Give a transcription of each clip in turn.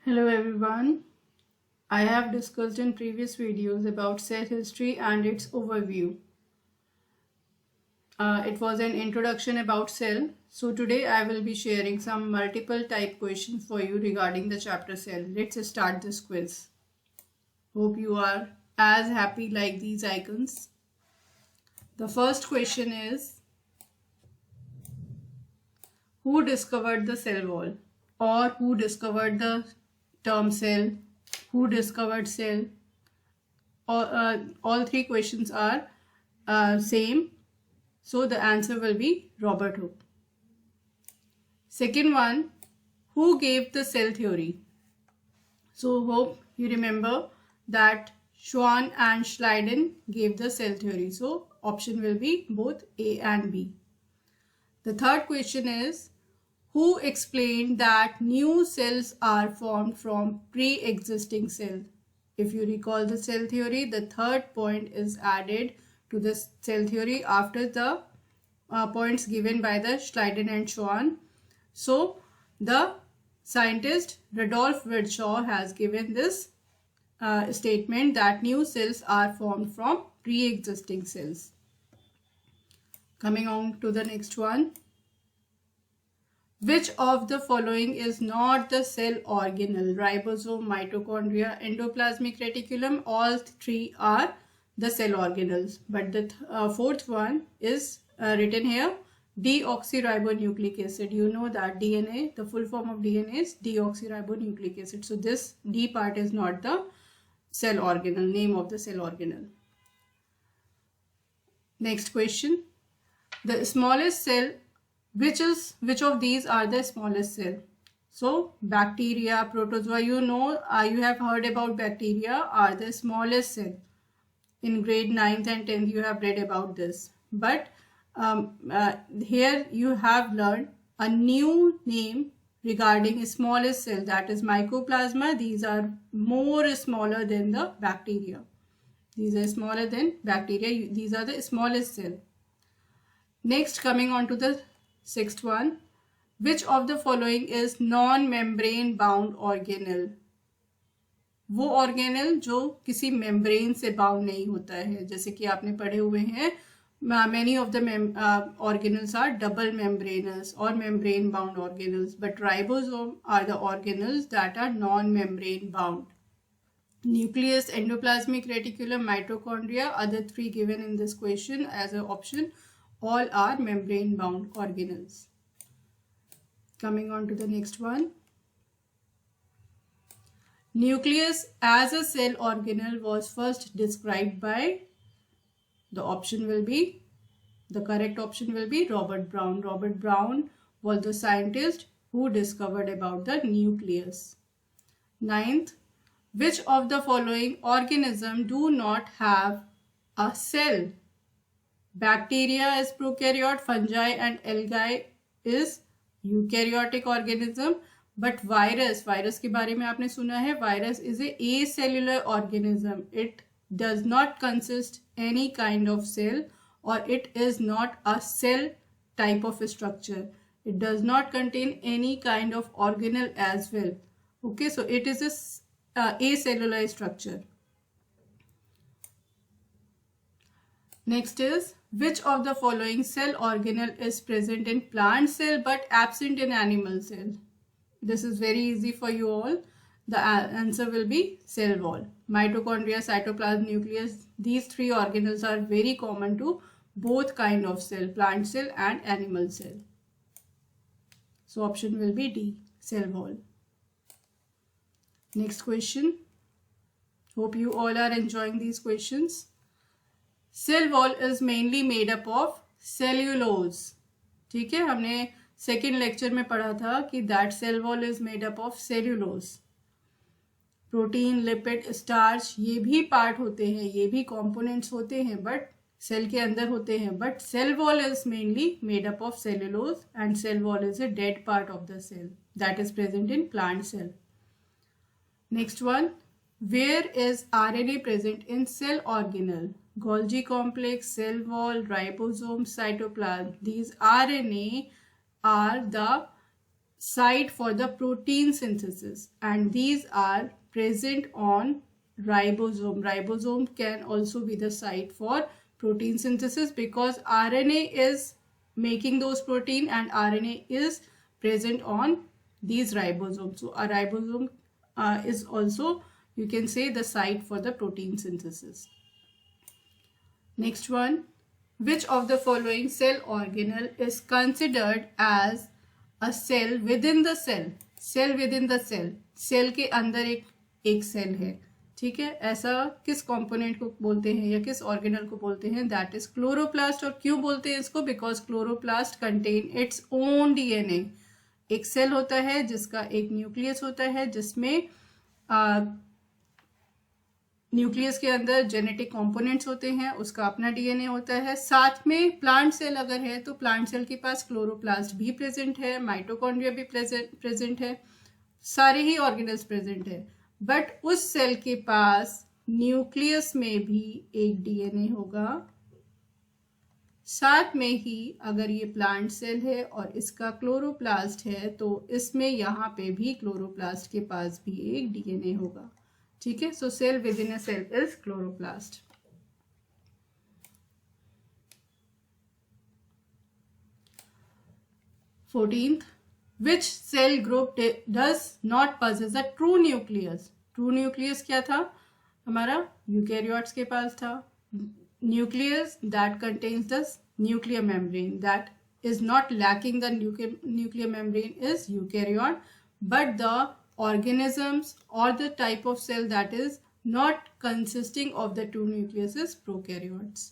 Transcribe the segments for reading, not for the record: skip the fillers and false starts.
Hello everyone. I have discussed in previous videos about cell history and its overview. It was an introduction about cell. So today I will be sharing some multiple type questions for you regarding the chapter cell. Let's start this quiz. Hope you are as happy like these icons. The first question is, who discovered the cell wall? Or who discovered the term cell? Who discovered cell? All three questions are same. So the answer will be Robert Hooke. Second one, who gave the cell theory? So hope you remember that Schwann and Schleiden gave the cell theory. So option will be both A and B. The third question is, who explained that new cells are formed from pre-existing cells? If you recall the cell theory, the third point is added to the cell theory after the points given by the Schleiden and Schwann. So the scientist Rudolf Virchow has given this statement that new cells are formed from pre-existing cells. Coming on to the next one. Which of the following is not the cell organelle? Ribosome, mitochondria, endoplasmic reticulum, all three are the cell organelles. But the fourth one is written here, deoxyribonucleic acid. You know that DNA, the full form of DNA is deoxyribonucleic acid. So this D part is not the cell organelle, name of the cell organelle. Next question. The smallest cell, which of these are the smallest cell? So bacteria, protozoa, you have heard about bacteria are the smallest cell. In grade 9th and 10th you have read about this. But here you have learned a new name regarding smallest cell, that is mycoplasma. These are more smaller than the bacteria. These are smaller than bacteria. These are the smallest cell. Next, coming on to the sixth one. Which of the following is non-membrane bound organelle? वो organelle जो किसी membrane से bound नहीं होता है, जैसे कि आपने पढ़े हुए हैं many of the organelles are double membranous or membrane bound organelles, but ribosome are the organelles that are non-membrane bound. Nucleus, endoplasmic reticulum, mitochondria, other three given in this question as an option, all are membrane bound organelles. Coming on to the next one. Nucleus as a cell organelle was first described by, the correct option will be Robert Brown. Robert Brown was the scientist who discovered about the nucleus. Ninth, which of the following organisms do not have a cell? Bacteria is prokaryote, fungi and algae is eukaryotic organism. But virus के बारे में आपने सुना है, virus is a acellular organism. It does not consist any kind of cell, or it is not a cell type of structure. It does not contain any kind of organelle as well. Okay, so it is a acellular structure. Next is, which of the following cell organelle is present in plant cell but absent in animal cell? This is very easy for you all. The answer will be cell wall. Mitochondria, cytoplasm, nucleus, these three organelles are very common to both kind of cell, plant cell and animal cell. So option will be D, cell wall. Next question. Hope you all are enjoying these questions. Cell wall is mainly made up of cellulose. ठीक है, हमने second lecture में पढ़ा था कि that cell wall is made up of cellulose. Protein, lipid, starch ये भी part होते हैं, ये भी कंपोनेंट्स होते हैं, बट सेल के अंदर होते हैं. But cell wall is mainly made up of cellulose and cell wall is a dead part of the cell that is present in plant cell. Next one. Where is RNA present in cell organelle? Golgi complex, cell wall, ribosome, cytoplasm. These RNA are the site for the protein synthesis, and these are present on ribosome. Ribosome can also be the site for protein synthesis because RNA is making those protein and RNA is present on these ribosomes. So a ribosome is also, you can say, the site for the protein synthesis. Next one, which of the following cell organelle is considered as a cell within the cell? Cell within the cell, cell के अंदर एक cell है, ठीक है. ऐसा किस component को बोलते हैं या किस ऑर्गेनल को बोलते हैं? That is chloroplast. और क्यों बोलते हैं इसको? Because chloroplast contain its own DNA. एक सेल होता है जिसका एक न्यूक्लियस होता है, जिसमें न्यूक्लियस के अंदर जेनेटिक कंपोनेंट्स होते हैं, उसका अपना डीएनए होता है. साथ में प्लांट सेल अगर है तो प्लांट सेल के पास क्लोरोप्लास्ट भी प्रेजेंट है, माइटोकॉन्ड्रिया भी प्रेजेंट है, सारे ही ऑर्गेनल्स प्रेजेंट है. बट उस सेल के पास न्यूक्लियस में भी एक डीएनए होगा. साथ में ही अगर ये प्लांट सेल है और इसका क्लोरोप्लास्ट है तो इसमें यहाँ पे भी क्लोरोप्लास्ट के पास भी एक डीएनए होगा, ठीक है. So cell within a cell is chloroplast. Fourteenth, which cell group does not possess a true nucleus? True nucleus क्या था हमारा? यूकैरियोट्स के पास था. Nucleus that contains the nuclear membrane, that is not lacking the nuclear membrane is eukaryote, but the organisms or the type of cell that is not consisting of the two nucleus is prokaryotes.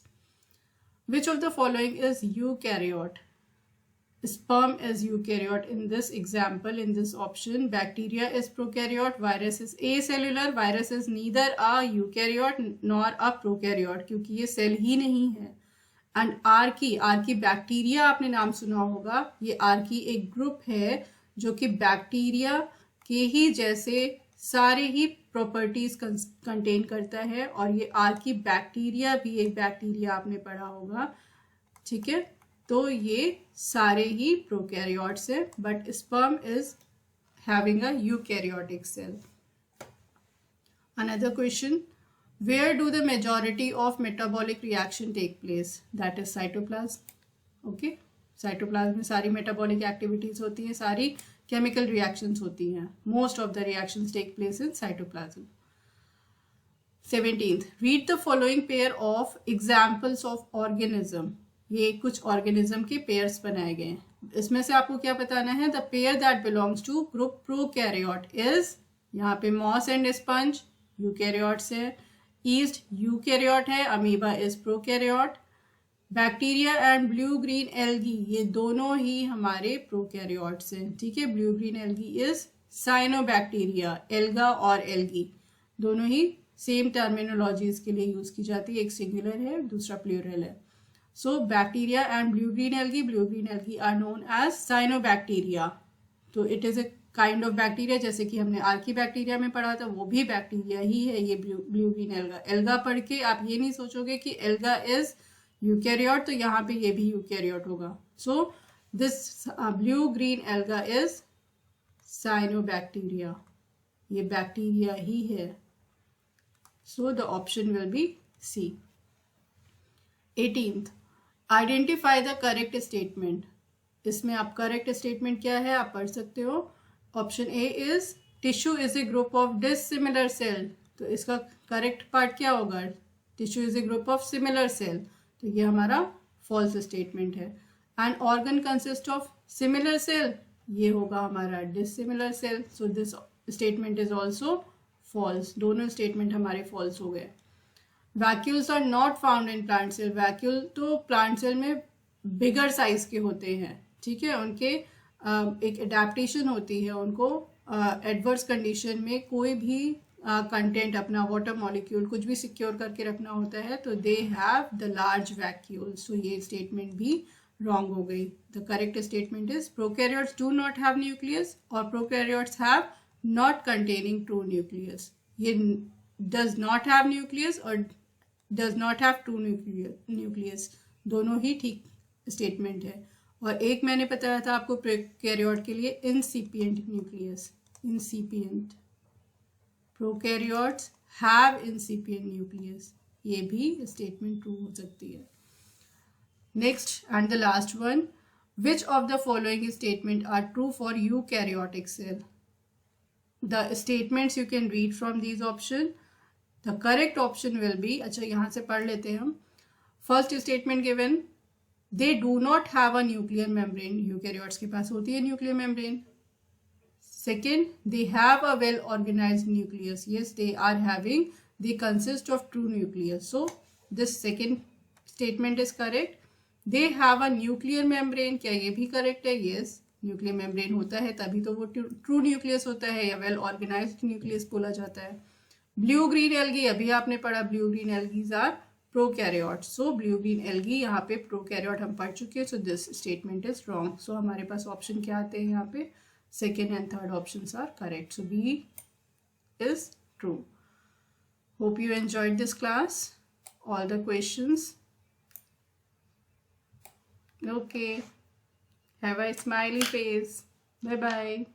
Which of the following is eukaryote? Sperm is eukaryote in this example, in this option. Bacteria is prokaryote, virus is acellular. Virus is neither a eukaryote nor a prokaryote क्योंकि ये cell ही नहीं है. And Archie bacteria आपने नाम सुना होगा. ये Archie एक ग्रुप है जो कि बैक्टीरिया के ही जैसे सारे ही प्रॉपर्टीज कंटेन करता है, और ये आर्की बैक्टीरिया भी एक बैक्टीरिया आपने पढ़ा होगा, ठीक है. तो ये सारे ही प्रोकैरियोट्स है, but sperm is having a eukaryotic cell. Another question, where do the majority of metabolic reaction take place? That is cytoplasm. Okay, cytoplasm में सारी metabolic activities होती हैं, सारी chemical reactions होती हैं. Most of the reactions take place in cytoplasm. 17th, read the following pair of examples of organism. ये कुछ organism के pairs बनाए गए हैं. इसमें से आपको क्या बताना है? The pair that belongs to group prokaryote is, यहाँ पे moss and sponge eukaryotes है, ईस्ट यूकैरियोट है, amoeba is prokaryote, bacteria and blue green algae ये दोनों ही हमारे प्रोकैरियोट्स हैं, ठीक है. Blue green algae is cyanobacteria. Alga और एल्गी दोनों ही सेम टर्मिनोलॉजीज के लिए यूज की जाती है, एक सिंगुलर है दूसरा प्लूरल है. So bacteria and blue green algae are known as cyanobacteria. तो it is a kind of bacteria, जैसे कि हमने आर्की बैक्टीरिया में पढ़ा था, वो भी बैक्टीरिया ही है. ये ब्लू ग्रीन एल्गा. एल्गा पढ़ के आप ये नहीं सोचोगे कि एल्गा इज यूकैरियोट, तो यहाँ पे ये भी यूकैरियोट होगा. So this blue green alga is cyanobacteria. ये बैक्टीरिया ही है. So the option will be C. 18th, identify the correct statement. इसमें आप करेक्ट स्टेटमेंट क्या है आप पढ़ सकते हो. Option A is tissue is a group of dissimilar cell. तो इसका करेक्ट पार्ट क्या होगा? Tissue is a group of similar cell. तो ये हमारा फॉल्स स्टेटमेंट है. And organ consist of similar cell, ये होगा हमारा dissimilar cell. So this statement is also false. दोनों स्टेटमेंट हमारे फॉल्स हो गए. Vacuoles are not found in plant cell. Vacuole तो प्लांट सेल में बिगर साइज के होते हैं, ठीक है. उनके एक एडेप्टेशन होती है, उनको एडवर्स कंडीशन में कोई भी कंटेंट अपना वाटर मॉलिक्यूल कुछ भी सिक्योर करके रखना होता है, तो they have the large vacuole. So ये स्टेटमेंट भी रॉन्ग हो गई. The correct statement is prokaryotes do not have nucleus और prokaryotes have not containing true nucleus. ये डज नॉट हैव न्यूक्लियस और does not have true nucleus, दोनों ही ठीक स्टेटमेंट है. और एक मैंने बताया था आपको प्रोकैरियोट के लिए इंसिपिएंट न्यूक्लियस, इंसिपिएंट। प्रोकैरियोट्स हैव इंसिपिएंट न्यूक्लियस, ये भी स्टेटमेंट ट्रू हो सकती है। Next and the last one, which of the following statement are true for eukaryotic cell? The statements you can read from these option. The correct option will be, अच्छा यहाँ से पढ़ लेते हैं हम। First statement given, they do not have a nuclear membrane. Eukaryotes के पास होती है nuclear membrane. Second, they have a well organized nucleus. Yes, they are having, they consist of true nucleus. So this second statement is correct. They have a nuclear membrane, क्या ये भी correct है? Yes, nuclear membrane होता है तभी तो वो true nucleus होता है या वेल ऑर्गेनाइज्ड न्यूक्लियस बोला जाता है। ब्लू ग्रीन एल्गी, अभी आपने पढ़ा blue green algaes are prokaryote, so blue green algae यहाँ पे प्रोकैरियोट हम पढ़ चुके हैं, so this statement is wrong. So हमारे पास ऑप्शन क्या आते हैं यहाँ पे? Second and third options are correct, so B is true. Hope you enjoyed this class, all the questions. Okay. Have a smiley face. Bye bye.